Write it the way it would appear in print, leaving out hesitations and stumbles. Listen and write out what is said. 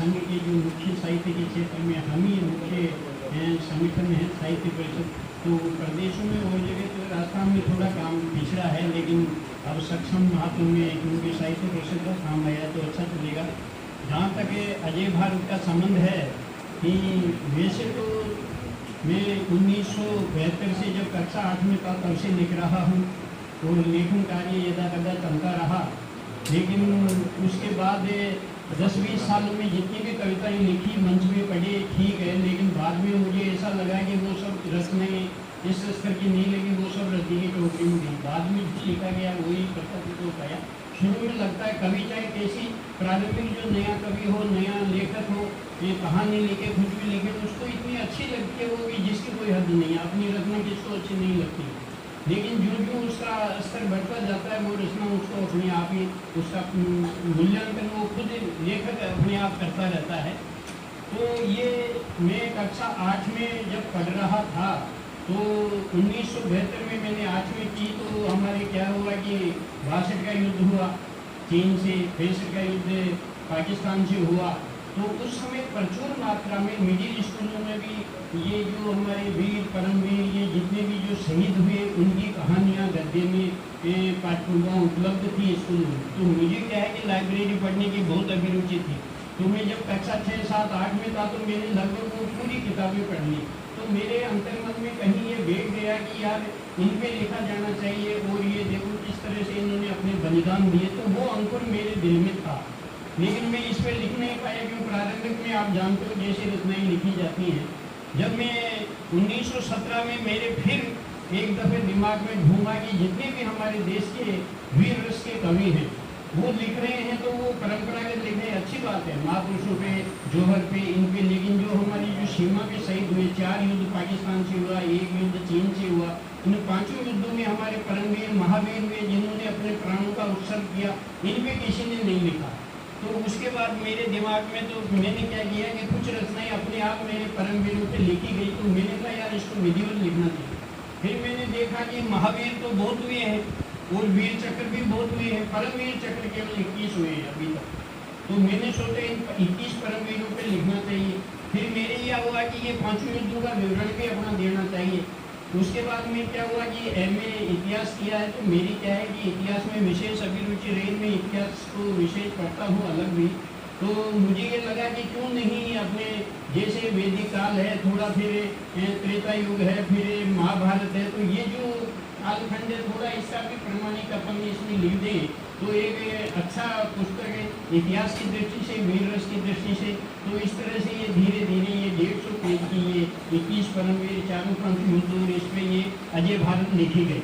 संघ के जो मुख्य साहित्य के क्षेत्र में हम ही मुख्य संगठन है साहित्य परिषद। तो प्रदेशों में और जगह तो राजस्थान में थोड़ा काम पिछड़ा है, लेकिन अब सक्षम हाथों में क्योंकि साहित्य परिषद का काम आया तो अच्छा चलेगा। जहाँ तक अजय भारत का संबंध है कि वैसे तो मैं 1972 से जब कक्षा 8 में था तब से लिख रहा हूँ और लेखन कार्य यदा कदा चलता रहा, लेकिन उसके बाद 10-20 सालों में जितनी भी कविताएं लिखी मंच में पढ़े ठीक है, लेकिन बाद में मुझे ऐसा लगा कि वो सब रचनाएं इस स्तर की नहीं लगी, वो सब रद्दी की टोकरी में गई। बाद में लिखा गया वही प्रकट हो पाया। शुरू में लगता है कवि चाहे कैसी प्रारंभिक जो नया कवि हो, नया लेखक हो, ये कहानी लिखे कुछ भी लिखे तो उसको इतनी अच्छी लगती है वो कि जिसकी कोई हद नहीं है। अपनी रचना किसको अच्छी नहीं लगती, लेकिन जो जो उसका स्तर बढ़ता जाता है वो रचना उसको अपने आप ही उसका मूल्यांकन वो खुद लेखक अपने आप करता रहता है। तो ये मैं कक्षा 8 में जब पढ़ रहा था तो 1972 में मैंने 8वीं की, तो हमारे क्या हुआ कि 62 का युद्ध हुआ चीन से, 65 का युद्ध पाकिस्तान से हुआ। तो उस समय प्रचुर मात्रा में मिडिल स्कूलों में भी ये जो हमारे वीर परमवीर ये जितने भी जो शहीद हुए उनकी कहानियाँ गद्य में पाठ्यपुस्तकें उपलब्ध थी स्कूल में। तो मुझे क्या है कि लाइब्रेरी पढ़ने की बहुत अभिरुचि थी। तो मैं जब कक्षा 6, 7, 8 में था तो मैंने लगभग वो पूरी किताबें पढ़ ली। तो मेरे अंतर्मन में कहीं ये बैठ गया कि यार इन पे लिखा जाना चाहिए और ये देखो किस तरह से इन्होंने अपने बलिदान दिए। तो वो अंकुर मेरे दिल में था, लेकिन मैं इस पर लिख नहीं पाया क्योंकि प्रारंभिक में आप जानते हो जैसे रचनाएं लिखी जाती हैं। जब मैं 1917 में मेरे फिर एक दफ़े दिमाग में घूमा कि जितने भी हमारे देश के वीर रस के कवि हैं वो लिख रहे हैं तो वो परंपरागत लिखे अच्छी बात है, महापुरुषों पे, जौहर पे, इन पे, लेकिन जो हमारी जो सीमा पे शहीद हुए 4 युद्ध पाकिस्तान से हुआ, 1 युद्ध चीन से हुआ, इन 5 युद्धों में हमारे परमवीर महावीर हुए जिन्होंने अपने प्राणों का उत्सर्ग किया, इन पे किसी ने नहीं लिखा। तो उसके बाद मेरे दिमाग में तो मैंने क्या किया कि कुछ रचनाएं अपने आप मेरे परमवीरों पे लिखी गई। तो मैंने कहा यार इसको विधिवत लिखना चाहिए। फिर मैंने देखा कि महावीर तो बहुत हुए हैं और वीर चक्र भी बहुत हुए हैं, परमवीर चक्र केवल 21 हुए हैं अभी तक। तो मैंने सोचा इन 21 परमवीरों पे लिखना चाहिए। फिर मेरे यह हुआ कि ये 5 युद्धों का विवरण भी अपना देना चाहिए। उसके बाद में क्या हुआ कि एमए इतिहास किया है, तो मेरी क्या है कि इतिहास में विशेष अभिरुचि रही, मैं इतिहास को विशेष पढ़ता हूँ अलग भी। तो मुझे ये लगा कि क्यों नहीं अपने जैसे वैदिक काल है, थोड़ा फिर त्रेता युग है, फिर महाभारत है, तो ये जो कालखंड है थोड़ा इसका भी प्रमाणिक अपन इसमें लिख दें तो एक अच्छा पुस्तक है इतिहास की दृष्टि से, वीर रस की दृष्टि से। तो इस तरह से ये धीरे धीरे ये 150 पेज की ये 21 परमवीर, चारों पंथ युद्ध और इस पर ये अजय भारत लिखी गई।